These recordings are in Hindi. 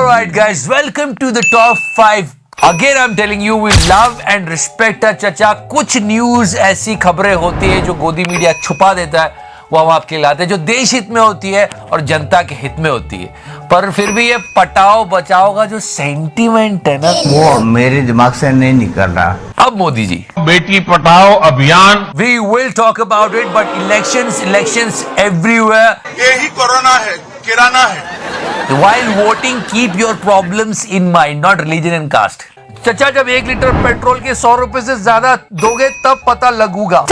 Alright guys, welcome to the top 5. Again I'm telling you we love and respect our चचा. कुछ न्यूज ऐसी खबरें होती है जो गोदी मीडिया छुपा देता है, वो हम आपके लाते हैं, जो देश हित में होती है और जनता के हित में होती है. पर फिर भी ये पटाओ बचाओ का जो सेंटीमेंट है ना, वो मेरे दिमाग से नहीं निकल रहा. अब मोदी जी, बेटी पढ़ाओ अभियान, we will talk about it, but elections everywhere. यही कोरोना है, किराना है. While voting, keep your problems in mind, not religion and caste. चचा, जब 1 लीटर पेट्रोल के 100 रुपए से ज्यादा दोगे तब पता लगूगा.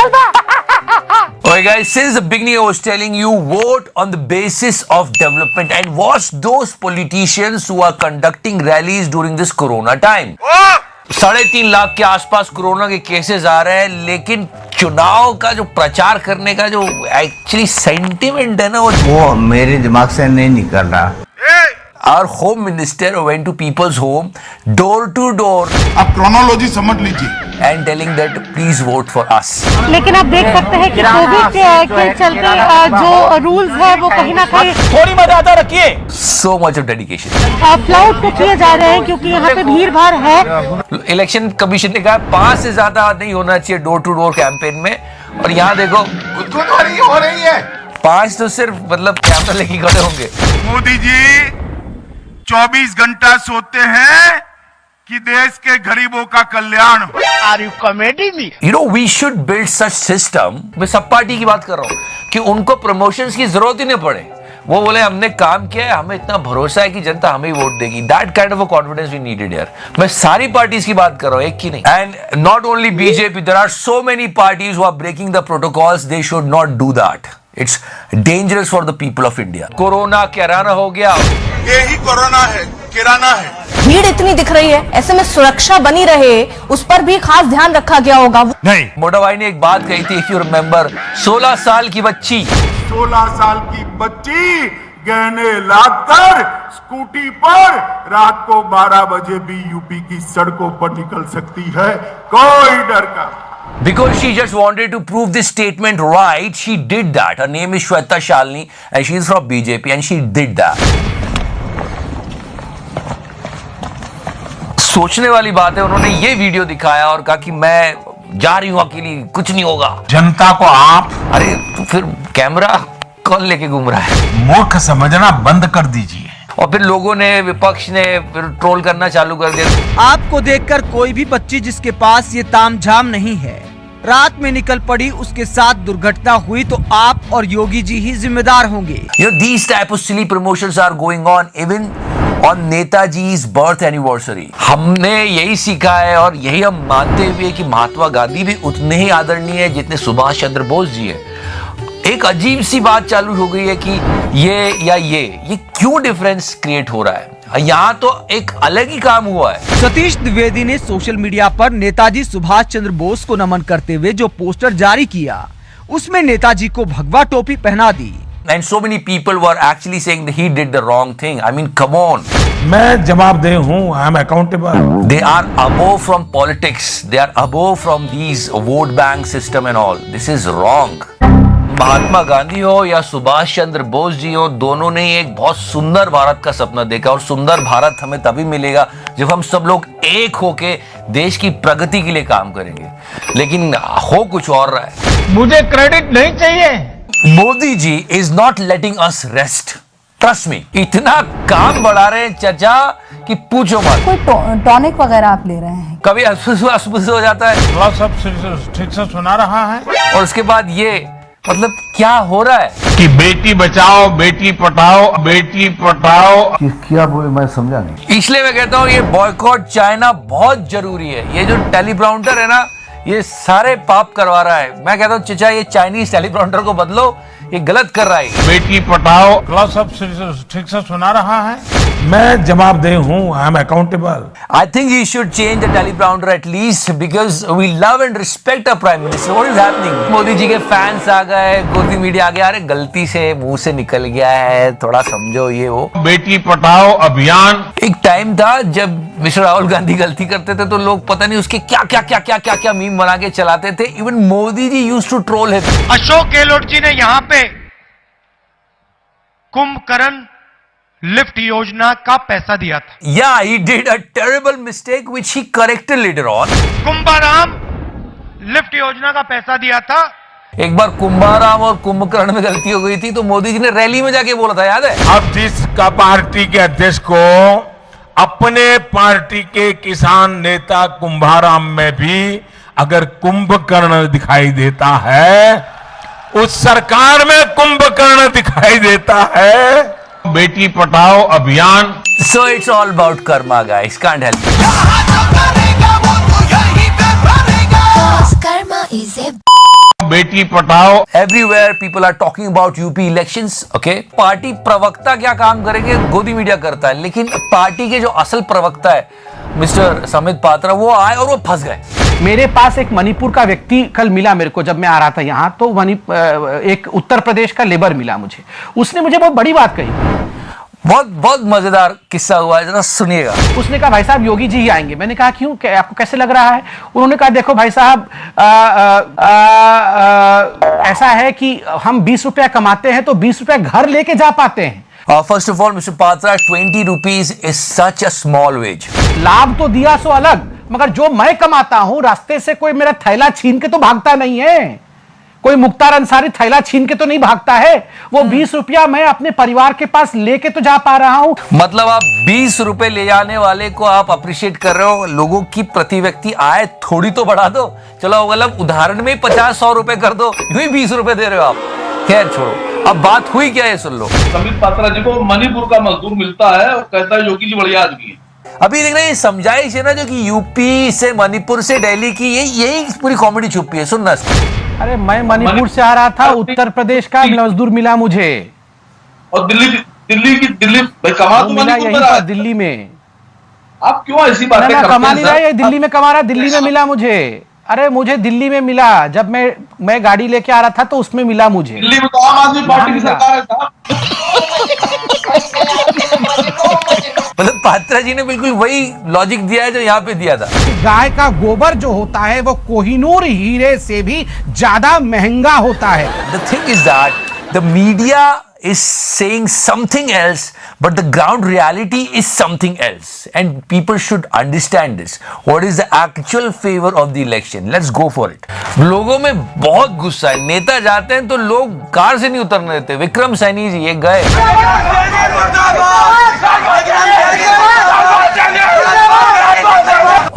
Okay guys, since the beginning I was telling you, vote on the basis of development and watch those politicians who are conducting rallies during this corona time. 3.5 lakh के आसपास कोरोना के केसेस आ रहे हैं, लेकिन चुनाव का जो प्रचार करने का जो एक्चुअली सेंटिमेंट है ना, वो मेरे दिमाग से नहीं निकल रहा. Our home minister went to people's home, door to door, आप क्रोनोलॉजी समझ लीजिए. and telling that please vote for us. लेकिन आप देख सकते हैं कि कोविड के चलते जो रूल्स है वो कहीं ना कहीं थोड़ी मर्यादा रखिए. So much of dedication. Flout को किए जा रहे हैं क्योंकि यहाँ पे भीड़ भाड़ है. इलेक्शन कमीशन ने कहा 5 से ज्यादा नहीं होना चाहिए डोर टू डोर कैंपेन में, और यहाँ देखो गुदगुदी हो रही है. 5 तो सिर्फ मतलब कैमरा लेके खड़े होंगे. मोदी जी 24 घंटा सोते हैं कि देश के गरीबों का कल्याण हो. You know, we should build such system. मैं सब पार्टी की बात कर रहा हूँ कि उनको प्रमोशंस की जरूरत ही नहीं पड़े. वो बोले हमने काम किया है, हमें इतना भरोसा है कि जनता हमें ही वोट देगी. That kind of a confidence we needed here. मैं सारी पार्टीज की बात कर रहा हूँ, एक की नहीं. And not only BJP, there are so many parties who are breaking the protocols. They should not do that. It's dangerous for the people of India. Corona किराना हो गया. यही कोरोना है, किराना है. भीड़ इतनी दिख रही है, ऐसे में सुरक्षा बनी रहे उस पर भी खास ध्यान रखा गया होगा. नहीं, मोटा भाई ने एक बात कही थी, इफ यू रिमेम्बर, 16 साल की बच्ची 16 साल की बच्ची गहने लाकर स्कूटी पर रात को 12 बजे भी यूपी की सड़कों पर निकल सकती है, कोई डर का. Because she just wanted to prove this statement right, she did that. Her name is Shweta Shalini and she is from BJP and she did that. सोचने वाली बात है, उन्होंने ये वीडियो दिखाया और कहा कि मैं जा रही हूँ अकेली, कुछ नहीं होगा. जनता को आप अरे तो फिर कैमरा कौन लेके घूम रहा है? मूर्ख समझना बंद कर दीजिए. और फिर लोगों ने, विपक्ष ने फिर ट्रोल करना चालू कर दिया. आपको देखकर कोई भी बच्ची जिसके पास ये तामझाम नहीं है रात में निकल पड़ी, उसके साथ दुर्घटना हुई तो आप और योगी जी ही जिम्मेदार होंगे. You know, these type of silly promotions are going on even on Netaji's birth anniversary. हमने यही सीखा है और यही हम मानते हुए कि महात्मा गांधी भी उतने ही आदरणीय है जितने सुभाष चंद्र बोस जी हैं. एक अजीब सी बात चालू हो गई है कि ये क्यों डिफरेंस क्रिएट हो रहा है. यहाँ तो एक अलग ही काम हुआ है. सतीश द्विवेदी ने सोशल मीडिया पर नेताजी सुभाष चंद्र बोस को नमन करते हुए जो पोस्टर जारी किया, उसमें नेताजी को भगवा टोपी पहना दी. And so many people were actually saying that he did the wrong thing. I mean, come on. मैं जवाबदेह हूँ. I am accountable. They are above from politics. They are above from these vote bank system and all. This is wrong. Mahatma Gandhi हो या सुभाष चंद्र बोस जी हो, दोनों ने एक बहुत सुंदर भारत का सपना देखा, और सुंदर भारत हमें तभी मिलेगा जब हम सब लोग एक होके देश की प्रगति के लिए काम करेंगे. लेकिन हो कुछ और रहा है. मुझे क्रेडिट नहीं चाहिए. Modi ji is not letting us rest. Trust me, इतना काम बढ़ा रहे हैं चचा कि पूछो मत. कोई टॉनिक वगैरह आप ले रहे हैं? कभी असुस हो जाता है थोड़ा सब ठीक से सुना रहा है. और उसके बाद ये मतलब क्या हो रहा है कि बेटी बचाओ, बेटी पढ़ाओ, बेटी पढ़ाओ. क्या बोले मैं समझा नहीं. इसलिए मैं कहता हूँ ये बॉयकॉट चाइना बहुत जरूरी है. ये जो टेलीप्रॉम्प्टर है ना, ये सारे पाप करवा रहा है. मैं कहता हूँ चचा, ये चाइनीज टेलीप्रॉम्प्टर को बदलो, ये गलत कर रहा है. बेटी पढ़ाओ. थोड़ा सब ठीक से सुना रहा है. मैं जवाबदेह हूँ. I am accountable. I think he should change the teleprompter at least because we love and respect our prime minister. What is happening? Modi ji के फैंस आ गए, गोदी मीडिया आ गया. अरे गलती से मुंह से निकल गया है, थोड़ा समझो ये वो. बेटी पढ़ाओ अभियान. एक टाइम था जब मिस्टर राहुल गांधी गलती करते थे तो लोग पता नहीं उसके क्या मीम बना के चलाते थे. Even Modi ji used to troll him. Ashok Gehlot ji ने यहाँ पे कुंभकर्ण लिफ्ट योजना का पैसा दिया था। Yeah, he did a terrible mistake which he corrected later on. Kumbharam lift योजना का पैसा दिया था। एक बार कुंभाराम और कुंभकर्ण में गलती हो गई थी तो मोदी जी ने रैली में जाके बोला था, याद है? अब जिसका पार्टी के अध्यक्ष को अपने पार्टी के किसान नेता कुंभाराम में भी अगर कुंभकर्ण दिखाई देता है, उस सरकार में कुंभकर्ण दिखाई देता है। बेटी पढ़ाओ अभियान। So it's all about karma, guys. Can't help it. Karma is a Beti Padhao. Everywhere people are talking about UP elections. Okay? Party प्रवक्ता क्या काम करेंगे, गोदी मीडिया करता है, लेकिन पार्टी के जो असल प्रवक्ता है मिस्टर समित पात्रा, वो आए और वो फंस गए। मेरे पास एक मणिपुर का व्यक्ति कल मिला मेरे को, जब मैं आ रहा था यहाँ, तो एक उत्तर प्रदेश का लेबर मिला मुझे। उसने मुझे बहुत बड़ी बात कही, बहुत मजेदार किस्सा हुआ है, जरा सुनिएगा। उसने कहा भाई साहब योगी जी ही आएंगे। मैंने कहा क्यों, आपको कैसे लग रहा है? उन्होंने कहा देखो भाई साहब, ऐसा है कि हम 20 रुपया कमाते हैं तो 20 रुपया घर लेके जा पाते हैं। First of all, Mr. Patra, 20 rupees is such a small wage. लाभ तो दिया सो अलग, मगर जो मैं कमाता हूं, रास्ते से कोई मेरा थैला छीन के तो भागता नहीं है। कोई मुख्तार अंसारी थैला छीन के तो नहीं भागता है। वो 20 रुपया मैं अपने परिवार के पास लेके तो जा पा रहा हूं। मतलब आप 20 रुपए ले जाने वाले को आप अप्रिशिएट कर रहे हो। लोगों की प्रति व्यक्ति आय थोड़ी तो बढ़ा दो। चलो मतलब उदाहरण में 50-100 रुपए कर दो, यूं ही 20 रुपए दे रहे हो आप। खैर छोड़ो, अब बात हुई क्या है सुन लो। समित पात्रा जी को मणिपुर का मजदूर मिलता है और कहता है योगी जी बढ़िया आदमी है। अभी देख रहे हैं समझाइश है ना, जो कि यूपी से मणिपुर से दिल्ली की, यही पूरी कॉमेडी छुपी है। सुनना, अरे मैं मणिपुर से आ रहा था, उत्तर प्रदेश का मजदूर मिला मुझे, और दिल्ली भाई कमा तो मिला यहीं पर दिल्ली में। आप क्यों ऐसी बातें करते हैं? कमा नहीं रहा है, दिल्ली में कमा रहा, दिल्ली में मिला मुझे। अरे मुझे दिल्ली में मिला, जब मैं गाड़ी लेके आ रहा था तो उसमें मिला मुझे। दिल्ली में तो आम आदमी पार्टी की सरकार है साहब। मतलब पात्रा जी ने बिल्कुल वही लॉजिक दिया है जो यहाँ पे दिया था। गाय का गोबर जो होता है वो कोहिनूर हीरे से भी ज्यादा महंगा होता है। The thing is that the media is saying something else, but the ground reality is something else, and people should understand this. What is the actual favor of the election? Let's go for it. लोगों में बहुत गुस्सा है। नेता जाते हैं तो लोग कार से नहीं उतरने देते। विक्रम सैनी जी ये गए,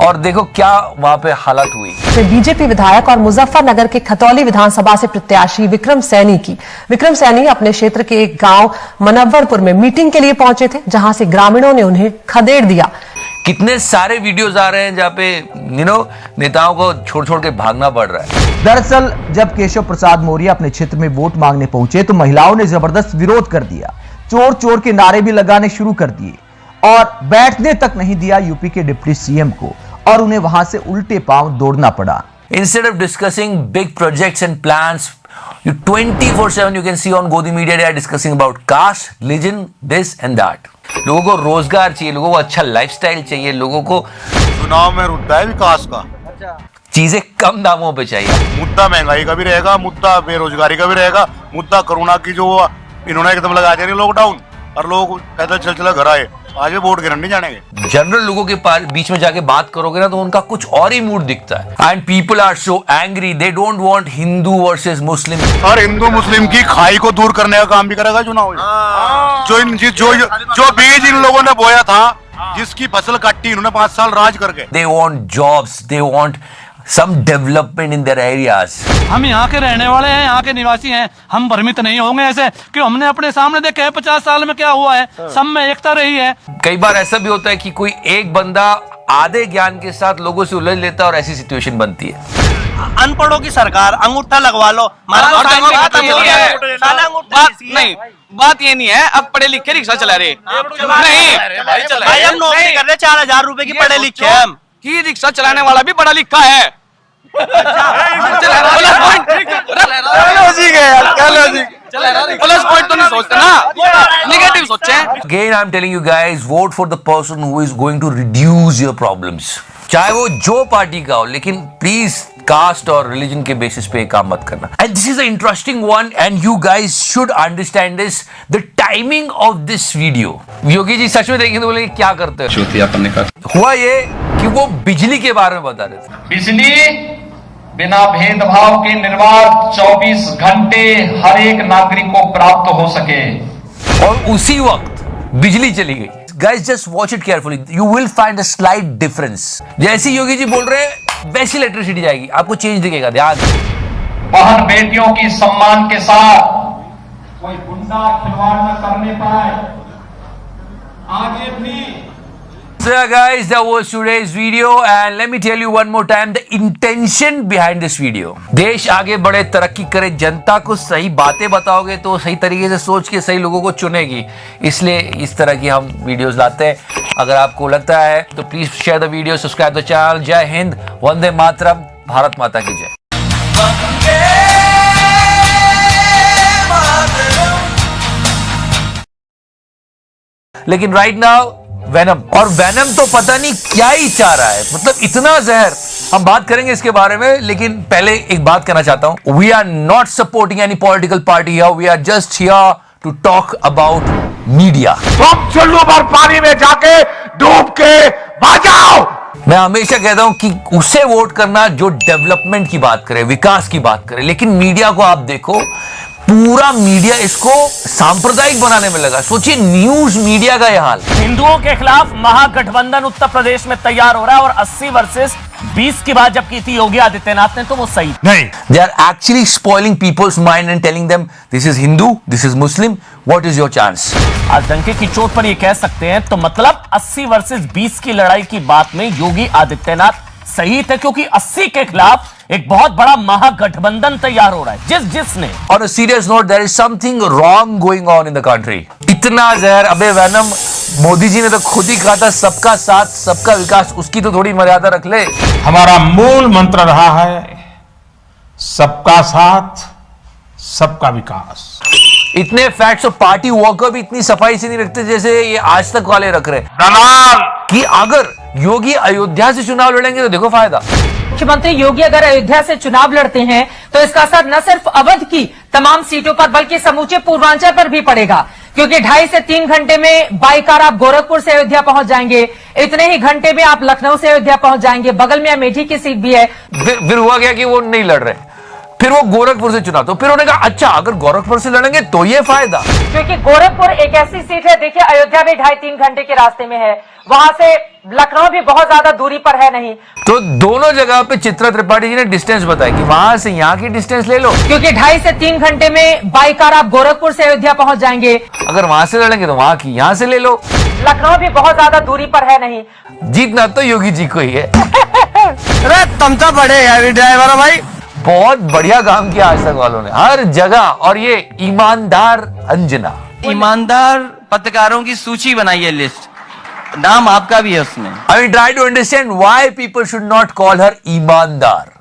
और देखो क्या वहां पे हालत हुई। बीजेपी विधायक और मुजफ्फरनगर के खतौली विधानसभा से प्रत्याशी विक्रम सैनी की। विक्रम सैनी अपने क्षेत्र के एक गांव मनव्वरपुर में मीटिंग के लिए पहुंचे थे, जहां से ग्रामीणों ने उन्हें खदेड़ दिया। कितने सारे वीडियोस आ रहे हैं जहां पे नेताओं को छोड़ छोड़ के भागना पड़ रहा है। दरअसल जब केशव प्रसाद मौर्य अपने क्षेत्र में वोट मांगने पहुंचे तो महिलाओं ने जबरदस्त विरोध कर दिया। चोर चोर के नारे भी लगाने शुरू कर दिए और बैठने तक नहीं दिया यूपी के डिप्टी सीएम को, और उन्हें वहां से उल्टे पांव दौड़ना पड़ा। Instead of discussing big projects and plans, you 24/7 you can see on Godi Media they are discussing about caste, religion, this and that. लोगों को रोजगार चाहिए, लोगों को अच्छा लाइफस्टाइल चाहिए, लोगों को चुनाव में मुद्दा है विकास का, चीजें कम दामों पे चाहिए। मुद्दा महंगाई का भी रहेगा, मुद्दा बेरोजगारी का भी रहेगा, मुद्दा कोरोना की जो इन्होंने एकदम लगा दिया लॉकडाउन, और लोग पैदल चल चला घर आए। आज भी वोट गिरने नहीं जानेंगे। जनरल लोगों के बीच में जाके बात करोगे ना तो उनका कुछ और ही मूड दिखता है। And people are so angry, they don't want Hindu versus Muslim. और हिंदू मुस्लिम की खाई को दूर करने का काम भी करेगा चुनाव। जो बीज इन लोगों ने बोया था, जिसकी फसल काटी इन्होंने 5 साल राज करके। They want jobs, they want some development in their areas. हम यहाँ के रहने वाले हैं, यहाँ के निवासी हैं, हम भ्रमित नहीं होंगे ऐसे कि हमने अपने सामने देखा है 50 साल में क्या हुआ है, सब में एकता रही है। कई बार ऐसा भी होता है कि कोई एक बंदा आधे ज्ञान के साथ लोगों से उलझ लेता है और ऐसी सिचुएशन बनती है। अनपढ़ों की सरकार, अंगूठा लगवा लो। नहीं, बात ये नहीं है अब पढ़े लिखे रिक्शा चला रहे भाई, हम नौकरी कर रहे 4000 रुपए की, पढ़े लिखे हम की रिक्शा चलाने वाला भी पढ़ा लिखा है। प्लस पॉइंट तो नहीं सोचते ना, नेगेटिव सोचे। Again, I'm telling you guys, vote for the person who is going to reduce your problems. चाहे वो जो पार्टी का हो, लेकिन प्लीज कास्ट और रिलीजन के बेसिस पे काम मत करना। And this is a interesting one and you guys should understand this, the timing of this video. Yogi ji सच में देखेंगे तो बोलेंगे क्या करते हो। हुआ ये कि वो बिजली के बारे में बता रहे थे। बिजली बिना भेदभाव के निर्बाध 24 घंटे हर एक नागरिक को प्राप्त हो सके, और उसी वक्त बिजली चली गई। Guys, just watch it carefully. You will find a slight difference. जैसे योगी जी बोल रहे हैं वैसी इलेक्ट्रिसिटी जाएगी, आपको चेंज दिखेगा। ध्यान, बहन बेटियों की सम्मान के साथ कोई गुंडा खिलवाड़ न करने पाए। आगे भी So guys, that was today's video and let me tell you one more time the intention behind this video. देश आगे बढ़े, तरक्की करे, जनता को सही बातें बताओगे तो सही तरीके से सोच के सही लोगों को चुनेगी, इसलिए इस तरह की हम वीडियोस लाते हैं। अगर आपको लगता है तो please share the video, subscribe the channel. जय हिंद, वंदे मातरम, भारत माता की जय। लेकिन राइट नाउ वेनम, और वेनम तो पता नहीं क्या ही चाह रहा है, मतलब इतना जहर। हम बात करेंगे इसके बारे में, लेकिन पहले एक बात कहना चाहता हूं। We are not supporting any political party here, we are just here to talk about media. तुम चुल्लू पर पानी में जाके डूब के बचाओ। मैं हमेशा कहता हूं कि उसे वोट करना जो डेवलपमेंट की बात करे, विकास की बात करे, लेकिन मीडिया को आप देखो, पूरा मीडिया इसको सांप्रदायिक बनाने में लगा। सोचिए न्यूज मीडिया का यह हाल। हिंदुओं के खिलाफ महागठबंधन उत्तर प्रदेश में तैयार हो रहा है, और 80 वर्सेस 20 की बात जब की थी योगी आदित्यनाथ ने तो वो सही नहीं। They are actually spoiling people's mind and telling them this is Hindu, this is Muslim, what is your chance. आज डंके की चोट पर ये कह सकते हैं, तो मतलब 80 वर्सेस 20 की लड़ाई की बात में योगी आदित्यनाथ सही थे, क्योंकि 80 के खिलाफ एक बहुत बड़ा महागठबंधन तैयार हो रहा है जिसने। On a serious note, there is something wrong going on in the country. इतना जहर, अबे वेनम, मोदी जी ने तो खुद ही कहा था सबका साथ सबका विकास, उसकी तो थोड़ी मर्यादा रख ले। हमारा मूल मंत्र रहा है सबका साथ सबका विकास। इतने फैक्ट्स और पार्टी वर्कर भी इतनी सफाई से नहीं रखते जैसे ये आज तक वाले रख रहे। दलाल कि अगर योगी अयोध्या से चुनाव लड़ेंगे तो देखो फायदा। मुख्यमंत्री योगी अगर अयोध्या से चुनाव लड़ते हैं तो इसका असर न सिर्फ अवध की तमाम सीटों पर बल्कि समूचे पूर्वांचल पर भी पड़ेगा, क्योंकि 2.5 से 3 घंटे में बाई कार आप गोरखपुर से अयोध्या पहुंच जाएंगे, इतने ही घंटे में आप लखनऊ से अयोध्या पहुंच जाएंगे, बगल में अमेठी की सीट भी है। फिर हुआ क्या कि वो नहीं लड़ रहे, फिर वो गोरखपुर से चुना, तो फिर उन्होंने कहा अच्छा अगर गोरखपुर से लड़ेंगे तो ये फायदा, क्योंकि गोरखपुर एक ऐसी सीट है, देखिए अयोध्या भी 2.5-3 घंटे के रास्ते में है, वहां से लखनऊ भी बहुत ज्यादा दूरी पर है नहीं। तो दोनों जगह पे चित्रा त्रिपाठी जी ने डिस्टेंस बताया कि वहां से यहाँ की डिस्टेंस ले लो, क्योंकि 2.5 से 3 घंटे में बाई कार आप गोरखपुर से अयोध्या पहुंच जाएंगे। अगर वहां से लड़ेंगे तो वहां की यहाँ से ले लो, लखनऊ भी बहुत ज्यादा दूरी पर है नहीं। जीतना तो योगी जी को ही है। अरे तुम तो बड़े हैवी ड्राइवर हो भाई, बहुत बढ़िया काम किया आज तक वालों ने हर जगह। और ये ईमानदार अंजना, ईमानदार पत्रकारों की सूची बनाई है, लिस्ट, नाम आपका भी है उसमें। I mean, try to understand why people should not call her ईमानदार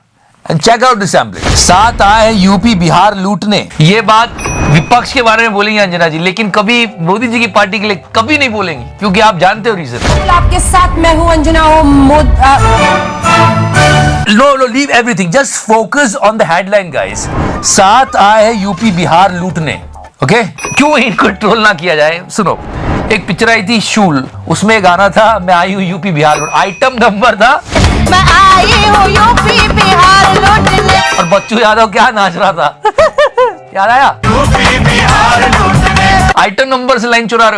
and check out this assembly। साथ आए हैं यूपी बिहार लूटने, ये बात विपक्ष के बारे में बोलेंगे अंजना जी, लेकिन कभी मोदी जी की पार्टी के लिए कभी नहीं बोलेंगी, क्योंकि आप जानते हो रीजन। आपके साथ मैं हूं Anjana. No, leave everything. Just focus on the headline, guys. साथ आए हैं यूपी बिहार लूटने, ओके? क्यों इनको ट्रोल ना किया जाए? सुनो, एक पिक्चर आई थी शूल, उसमें गाना था मैं आई हूँ यूपी बिहार लूट, आइटम नंबर था मैं आई हूँ यूपी बिहार लूटने, और बच्चू यादव क्या नाच रहा था याद आया? यूपी बिहार लूटने, आइटम नंबर से लाइन चुरा रहे हो।